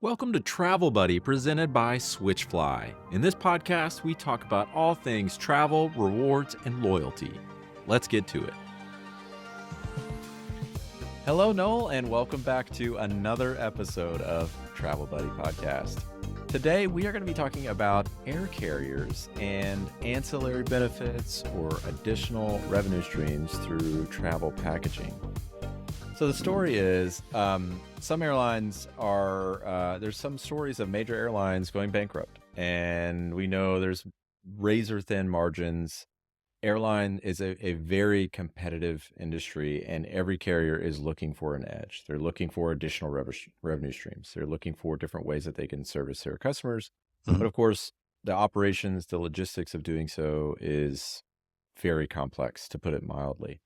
Welcome to Travel Buddy, presented by Switchfly. In this podcast, we talk about all things travel, rewards, and loyalty. Let's get to it. Hello, Nowell, and welcome back to another episode of Travel Buddy Podcast. Today, we are going to be talking about air carriers and ancillary benefits or additional revenue streams through travel packaging. So the story is some airlines are, there's some stories of major airlines going bankrupt. And we know there's razor thin margins. Airline is a very competitive industry, and every carrier is looking for an edge. They're looking for additional revenue streams. They're looking for different ways that they can service their customers. Mhm. But of course, the operations, the logistics of doing so is very complex, to put it mildly.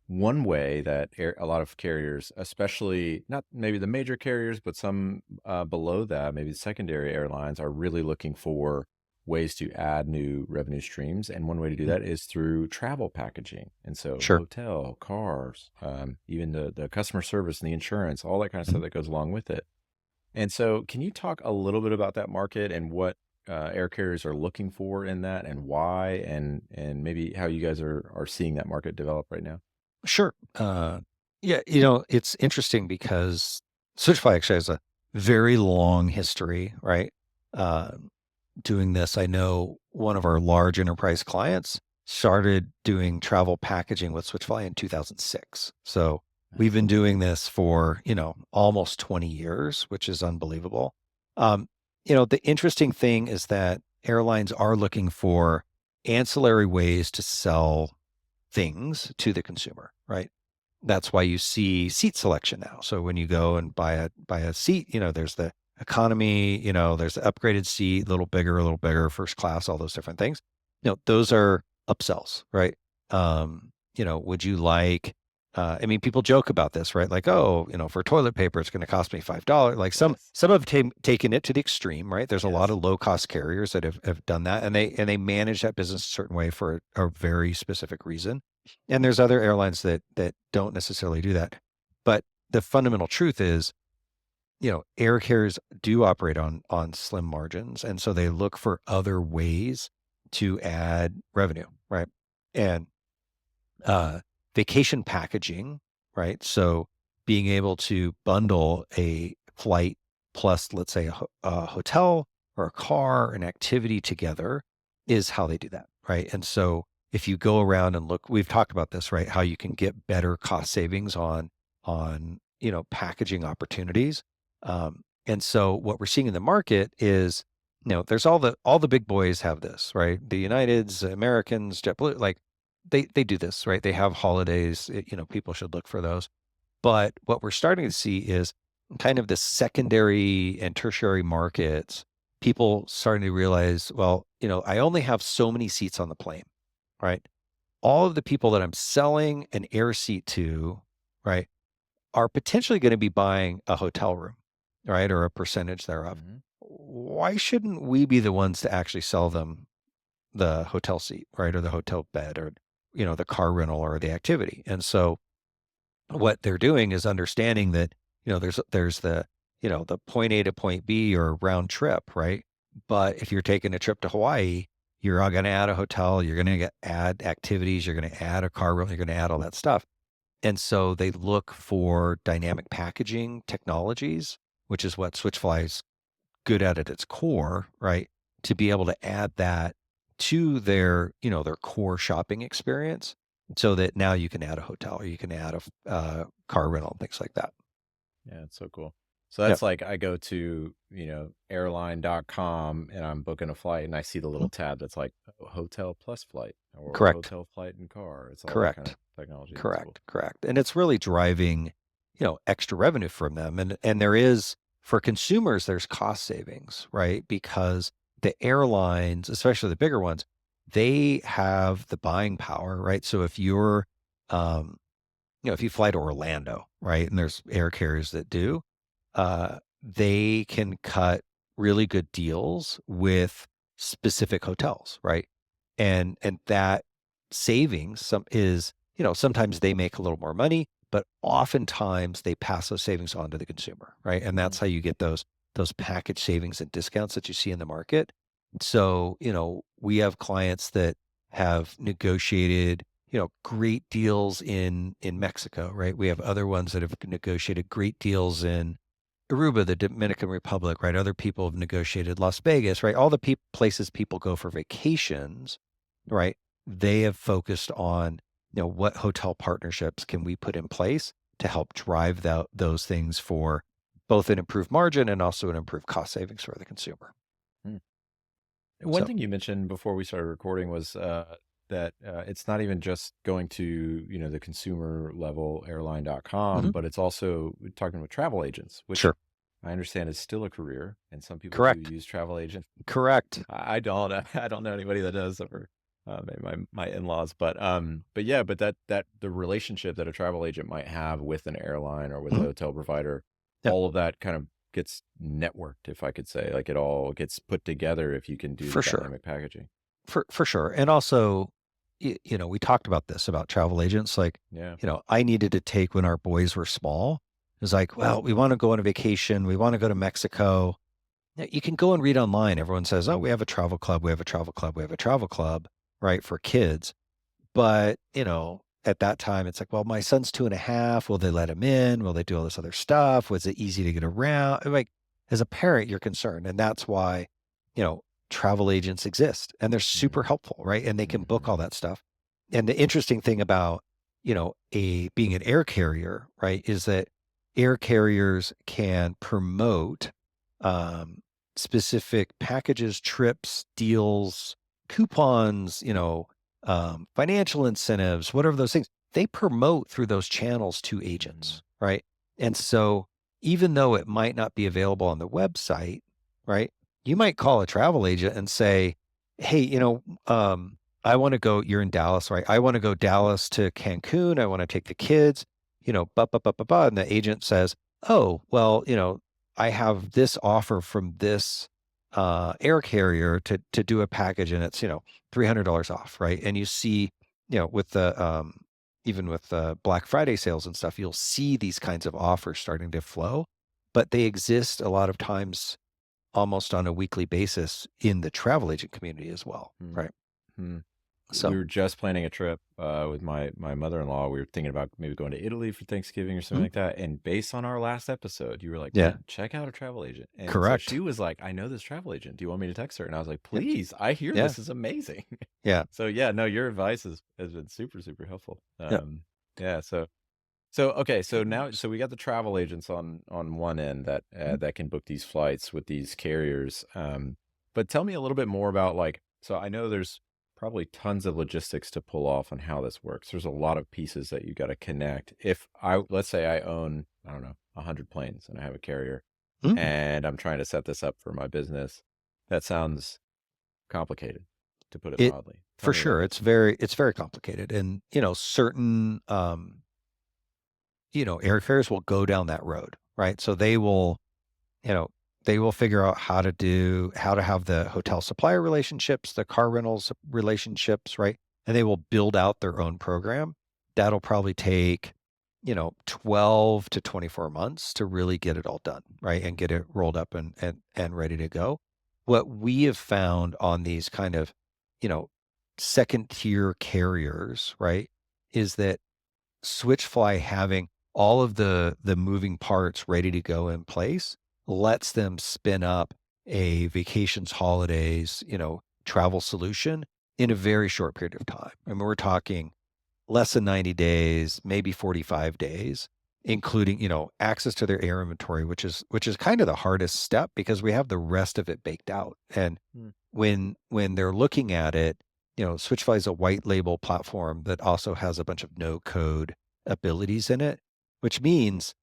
One way that a lot of carriers, especially not maybe the major carriers, but some below that, maybe secondary airlines, are really looking for ways to add new revenue streams. And one way to do that is through travel packaging. And so Sure. hotel, cars, even the customer service and the insurance, all that kind of stuff Mhm. that goes along with it. And so can you talk a little bit about that market and what air carriers are looking for in that, and why, and maybe how you guys are seeing that market develop right now? Sure. Yeah, it's interesting because Switchfly actually has a very long history, right? Uh, Doing this. I know one of our large enterprise clients started doing travel packaging with Switchfly in 2006. So we've been doing this for, almost 20 years, which is unbelievable. The interesting thing is that airlines are looking for ancillary ways to sell things to the consumer, right? That's why you see seat selection now. So when you go and buy a seat, there's the economy, there's the upgraded seat, a little bigger, first class, all those different things. Those are upsells, right? Would you like people joke about this, right? Like, oh, for toilet paper, it's going to cost me $5. Like Yes. some have taken it to the extreme, right? There's a lot Yes. of low cost carriers that have done that, and they manage that business a certain way for a very specific reason. And there's other airlines that don't necessarily do that. But the fundamental truth is, air carriers do operate on slim margins, and so they look for other ways to add revenue, right? And uh, vacation packaging, right? So being able to bundle a flight plus, let's say, a hotel or a car, an activity together is how they do that, right? And so if you go around and look, we've talked about this, right? How you can get better cost savings on packaging opportunities. And so what we're seeing in the market is, there's all the big boys have this, right? The Uniteds, Americans, JetBlue, like they do this, right? They have holidays, people should look for those. But what we're starting to see is kind of the secondary and tertiary markets, people starting to realize, well, I only have so many seats on the plane, right? All of the people that I'm selling an air seat to, right, are potentially going to be buying a hotel room, right, or a percentage thereof. Mhm. Why shouldn't we be the ones to actually sell them the hotel seat, right, or the hotel bed, or the car rental or the activity? And so what they're doing is understanding that there's the point A to point B or round trip, right? But if you're taking a trip to Hawaii, you're going to add a hotel, you're going to add activities, you're going to add a car rental, you're going to add all that stuff. And so they look for dynamic packaging technologies, which is what Switchfly is good at its core, right? To be able to add that to their core shopping experience, so that now you can add a hotel or you can add a car rental, things like that. Yeah, it's so cool. So Yep. that's like I go to, airline.com and I'm booking a flight and I see the Mhm. little tab that's like hotel plus flight or Correct. hotel flight and car. It's all that kind of Correct. technology. That's cool. Correct. And it's really driving, extra revenue from them. And there is, for consumers, there's cost savings, right? Because the airlines, especially the bigger ones, they have the buying power, right? So if you're, um, if you fly to Orlando, right, and there's air carriers that do, they can cut really good deals with specific hotels, right? And that savings sometimes they make a little more money, but oftentimes they pass those savings on to the consumer, right? And that's Mhm. how you get those those package savings and discounts that you see in the market. So, we have clients that have negotiated, great deals in Mexico, right? We have other ones that have negotiated great deals in Aruba, the Dominican Republic, right? Other people have negotiated Las Vegas, right? All the places people go for vacations, right? They have focused on, what hotel partnerships can we put in place to help drive those things for both an improved margin and also an improved cost savings for the consumer. Hmm. One So, thing you mentioned before we started recording was that it's not even just going to, the consumer level airline.com, mhm, but it's also talking with travel agents, which sure, I understand is still a career, and some people do correct, use travel agents. correct. I don't. I don't know anybody that does, or maybe my in-laws. But yeah, but that the relationship that a travel agent might have with an airline or with a Mhm, hotel provider, yeah, all of that kind of gets networked, if I could say. Like it all gets put together if you can do the for sure, dynamic packaging. for sure. And also, we talked about this about travel agents. Like, Yeah. I needed to take when our boys were small. It was like, well, we want to go on a vacation. We want to go to Mexico. Yeah, you can go and read online. Everyone says, oh, we have a travel club. We have a travel club. We have a travel club, right, for kids. But, at that time, it's like, well, my son's 2.5. Will they let him in? Will they do all this other stuff? Was it easy to get around? Like, as a parent, you're concerned. And that's why, you know, travel agents exist and they're super Mm-hmm. helpful, right? And they can book Mm-hmm. all that stuff. And the interesting thing about, being an air carrier, right, is that air carriers can promote um, specific packages, trips, deals, coupons, financial incentives, whatever those things, they promote through those channels to Mm-hmm. agents, right? And so even though it might not be available on the website, right? You might call a travel agent and say, hey, I want to go, you're in Dallas, right? I want to go Dallas to Cancun. I want to take the kids, And the agent says, oh, well, I have this offer from this air carrier to do a package and it's, $300 off, right? And you see, with the even with the Black Friday sales and stuff, you'll see these kinds of offers starting to flow, but they exist a lot of times almost on a weekly basis in the travel agent community as well, right? Mm-hmm. We So, were just planning a trip with my mother-in-law. We were thinking about maybe going to Italy for Thanksgiving or something mhm, like that. And based on our last episode, you were like, yeah, man, check out a travel agent. And so she correct. was like, I know this travel agent. Do you want me to text her? And I was like, Yep. please, I hear Yeah. this is amazing. Yeah. So yeah, no, your advice has been super, super helpful. Yeah. Yeah. So okay, so now we got the travel agents on one end Mhm. that can book these flights with these carriers. But tell me a little bit more about like, so I know there's probably tons of logistics to pull off on how this works. There's a lot of pieces that you got to connect. If I let's say I own, I don't know, 100 planes and I have a carrier Mhm. and I'm trying to set this up for my business, that sounds complicated, to put it It mildly. Tell for me about sure. that. It's very complicated. And, certain airfares will go down that road, right? So you know, they will figure out how to have the hotel supplier relationships, the car rentals relationships, right? And they will build out their own program. That'll probably take, 12 to 24 months to really get it all done, right? And get it rolled up and ready to go. What we have found on these kind of, you know, second tier carriers, right, is that Switchfly having all of the moving parts ready to go in place lets them spin up a vacations, holidays, travel solution in a very short period of time. I mean, we're talking less than 90 days, maybe 45 days, including, access to their air inventory, which is kind of the hardest step because we have the rest of it baked out. And Mm, when they're looking at it, Switchfly is a white label platform that also has a bunch of no code abilities in it, which means,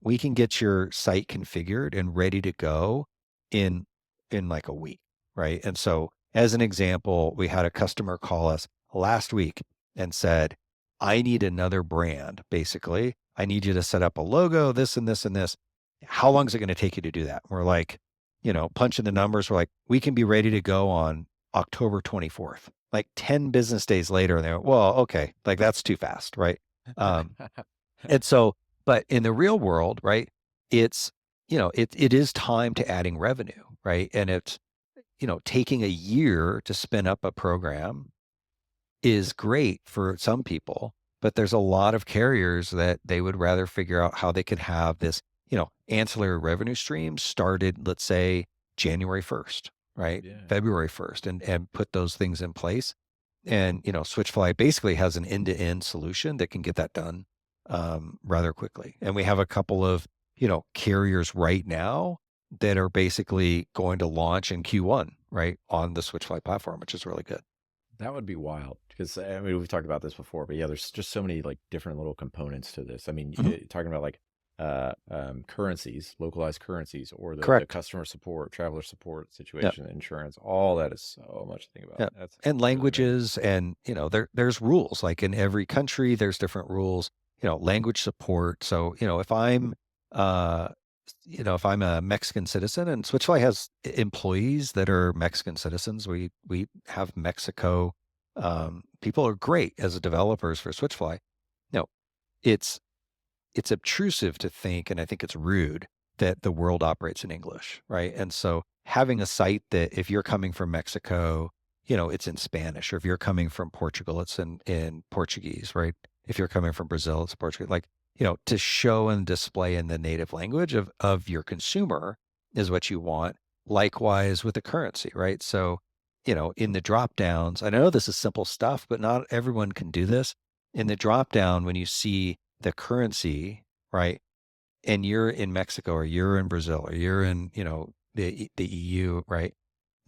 we can get your site configured and ready to go in like a week, right? And so as an example, we had a customer call us last week and said, I need another brand, basically. I need you to set up a logo, this and this and this. How long is it going to take you to do that? We're like, punching the numbers. We're like, we can be ready to go on October 24th, like 10 business days later. And they're, well, okay, like that's too fast, right? And so, but in the real world, right, it's it is time to adding revenue, right? And it's, taking a year to spin up a program is great for some people, but there's a lot of carriers that they would rather figure out how they could have this, ancillary revenue stream started, let's say January 1st, right? Yeah. February 1st, and put those things in place. And, Switchfly basically has an end-to-end solution that can get that done rather quickly. And we have a couple of, carriers right now that are basically going to launch in Q1, right, on the Switchfly platform, which is really good. That would be wild because I mean we've talked about this before, but yeah, there's just so many like different little components to this. I mean, Mhm. talking about like currencies, localized currencies, or the Correct. customer support, traveler support Yeah. situation, insurance, all that is so much to think about. Yeah. That's And really amazing. languages, and there's rules. Like in every country, there's different rules, language support. So, uh if I'm a Mexican citizen, and Switchfly has employees that are Mexican citizens, we have Mexico people are great as developers for Switchfly. No, it's it's obtrusive to think, and I think it's rude that the world operates in English, right? And so having a site that if you're coming from Mexico, it's in Spanish, or if you're coming from Portugal, it's in Portuguese, right? If you're coming from Brazil, it's Portuguese. Like, to show and display in the native language of your consumer is what you want. Likewise with the currency, right? So, in the drop downs, I know this is simple stuff, but not everyone can do this. In the drop down, when you see the currency, right? And you're in Mexico, or you're in Brazil, or you're in, the EU, right?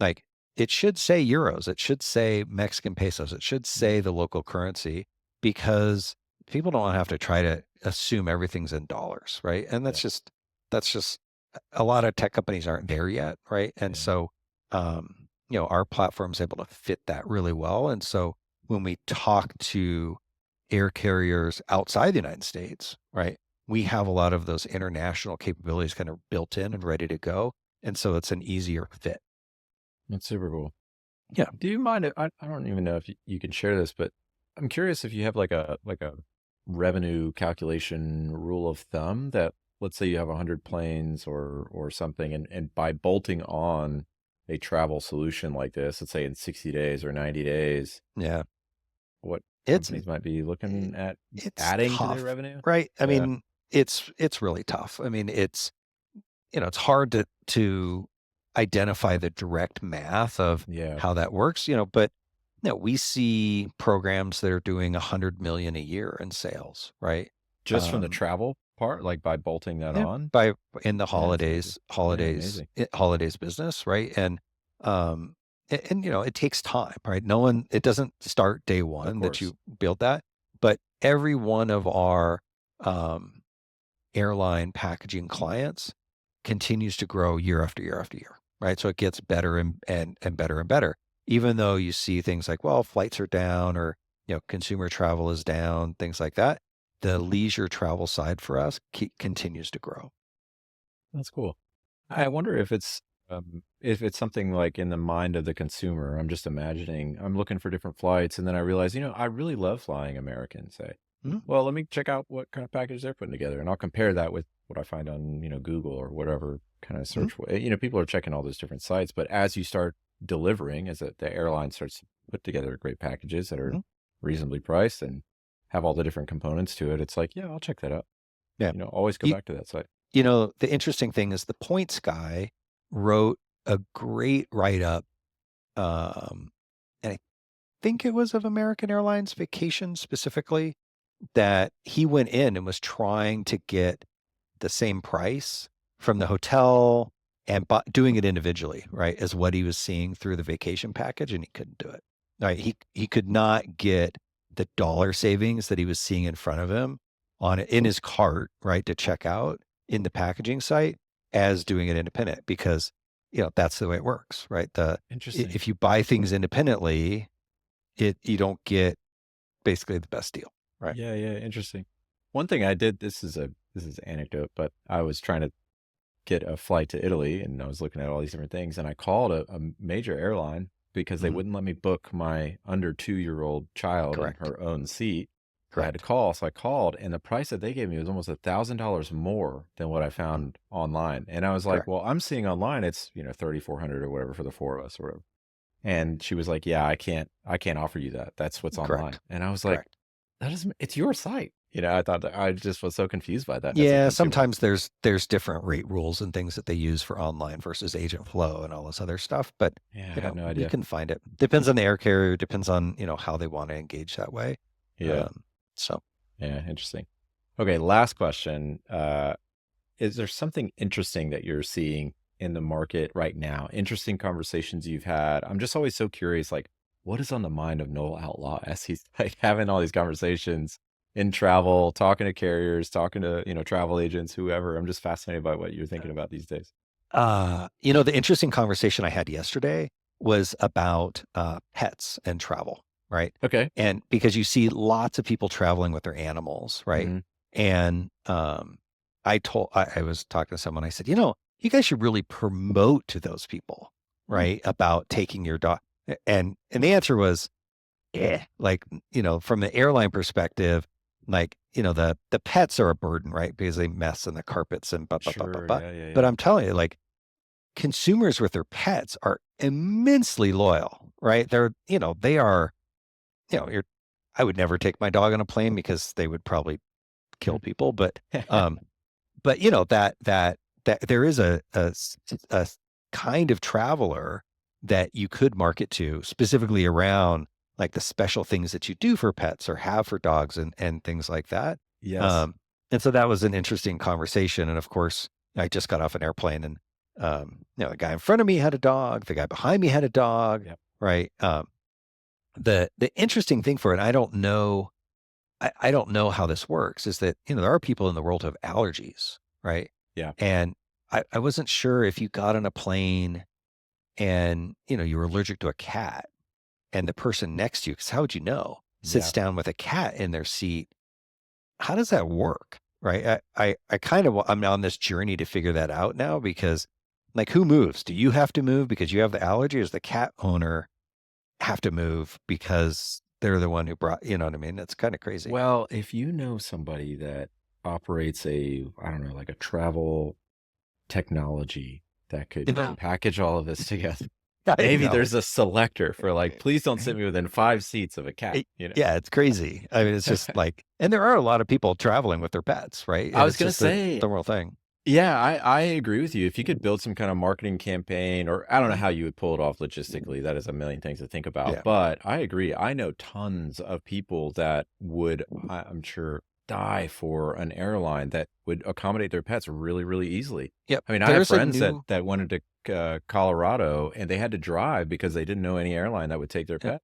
Like, it should say euros, it should say Mexican pesos, it should say the local currency, because people don't have to try to assume everything's in dollars, right? And Yeah, that's just a lot of tech companies aren't there yet, right? And yeah. so, our platform's able to fit that really well. And so when we talk to air carriers outside the United States, right? We have a lot of those international capabilities kind of built in and ready to go. And so it's an easier fit. That's super cool. Yeah. Do you mind? I don't even know if you can share this, but I'm curious if you have like a revenue calculation rule of thumb that let's say you have 100 planes or something, and by bolting on a travel solution like this, let's say in 60 days or 90 days, Yeah. what It's companies might be looking at it's adding to their tough, revenue? right? I Yeah, mean, it's really tough. I mean, it's hard to identify the direct math of yeah. how that works, but we see programs that are doing 100 million a year in sales, right? Just from the Um, travel part, like by bolting that Yeah, on. by in the Yeah, that's crazy. Yeah, amazing. holidays business, right? And it takes time, right? No one, it doesn't start day Of one that course. you build that, but every one of our um, airline packaging clients continues to grow year after year after year, right? So it gets better and better and better, even though you see things like, well, flights are down, or consumer travel is down, things like that. The leisure travel side for us continues to grow. That's cool. I wonder if it's something like in the mind of the consumer. I'm just imagining I'm looking for different flights, and then I realize, I really love flying American, say. Mhm. Well, let me check out what kind of package they're putting together, and I'll compare that with what I find on, Google or whatever kind of Mhm. search. People are checking all those different sites, but as you start delivering, as the airline starts to put together great packages that are Mhm. reasonably priced and have all the different components to it, it's like, yeah, I'll check that out. Yeah. Always go You, back to that site. the interesting thing is the points guy wrote a great write up. And I think it was of American Airlines vacation specifically, that he went in and was trying to get the same price from the hotel, and doing it individually, right, as what he was seeing through the vacation package, and he couldn't do it. Right, he could not get the dollar savings that he was seeing in front of him in his cart, right, to check out in the packaging site, as doing it independent, because that's the way it works, right? Interesting. If you buy things independently, you don't get basically the best deal, right? Yeah, yeah, interesting. One thing I did, this is anecdote, but I was trying to get a flight to Italy and I was looking at all these different things and I called a major airline because they Mhm. wouldn't let me book my under 2-year-old child in Correct. her own seat. I had to call. So I called, and the price that they gave me was almost $1,000 more than what I found online. And I was like, Correct. well, I'm seeing online it's, 3,400 or whatever for the four of us or whatever. And she was like, yeah, I can't offer you that. That's what's online. Correct. And I was like, it's your site. I thought that I just was so confused by that. Yeah, sometimes there's different rate rules and things that they use for online versus agent flow and all this other stuff. But yeah, I had no idea. You can find it. Depends on the air carrier. Depends on how they want to engage that way. Yeah. Yeah, interesting. Okay, last question. Is there something interesting that you're seeing in the market right now? Interesting conversations you've had? I'm just always so curious, like, what is on the mind of Nowell Outlaw as he's like having all these conversations in travel, talking to carriers, talking to, travel agents, whoever. I'm just fascinated by what you're thinking about these days. The interesting conversation I had yesterday was about pets and travel, right? Okay. And because you see lots of people traveling with their animals, right? Mm-hmm. And I was talking to someone, I said, you guys should really promote to those people, right? About taking your dog. And the answer was, yeah, like, from the airline perspective, like, the pets are a burden, right? Because they mess in the carpets and blah, blah, blah, blah, blah. Yeah. But I'm telling you, like, consumers with their pets are immensely loyal, right? They are, I would never take my dog on a plane because they would probably kill people. But that there is a kind of traveler that you could market to specifically around like the special things that you do for pets or have for dogs and things like that. Yes. And so that was an interesting conversation. And of course, I just got off an airplane and, the guy in front of me had a dog, the guy behind me had a dog, Yep. right? The interesting thing for it, I don't know how this works, is that, there are people in the world who have allergies, right? Yeah. And I wasn't sure if you got on a plane and, you were allergic to a cat and the person next to you, because how would you know, sits down with a cat in their seat. How does that work? Right. I'm on this journey to figure that out now because like who moves? Do you have to move because you have the allergy? Or does the cat owner have to move because they're the one who brought, you know what I mean? That's kind of crazy. Well, if you know somebody that operates I don't know, like a travel technology that could package all of this together. Maybe there's a selector for like, please don't sit me within 5 seats of a cat. Yeah, it's crazy. I mean, it's just like, and there are a lot of people traveling with their pets, right? And I was going to say the real thing. Yeah, I agree with you. If you could build some kind of marketing campaign, or I don't know how you would pull it off logistically, that is a million things to think about. Yeah. But I agree. I know tons of people that would, I'm sure, die for an airline that would accommodate their pets really, really easily. Yep. I mean, I have friends that went into Colorado and they had to drive because they didn't know any airline that would take their pet.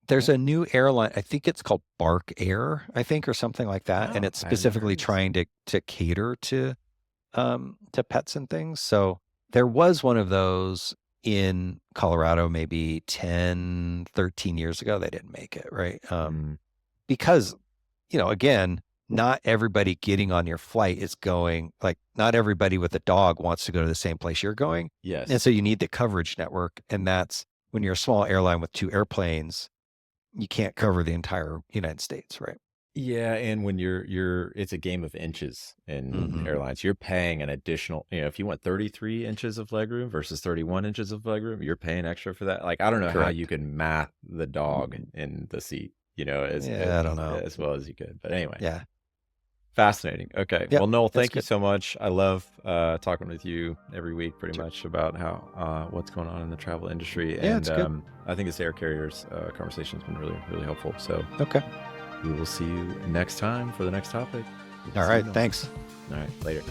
There's a new airline, I think it's called Bark Air, I think, or something like that. And it's specifically trying to cater to pets and things. So there was one of those in Colorado maybe 10, 13 years ago. They didn't make it, right? Because, again, not everybody getting on your flight is going, like not everybody with a dog wants to go to the same place you're going. Yes. And so you need the coverage network. And that's when you're a small airline with 2 airplanes, you can't cover the entire United States, right? Yeah, and when it's a game of inches in airlines. You're paying an additional, if you want 33 inches of legroom versus 31 inches of legroom, you're paying extra for that. Like, I don't know how you can math the dog in the seat, I don't know, as well as you could. But anyway. Yeah. Fascinating. Okay. Yep, well, Nowell, thank you so much. I love talking with you every week pretty much about how what's going on in the travel industry. Yeah, and it's good. I think this air carriers conversation has been really, really helpful. So okay. We will see you next time for the next topic. All right. Thanks. All right. Later.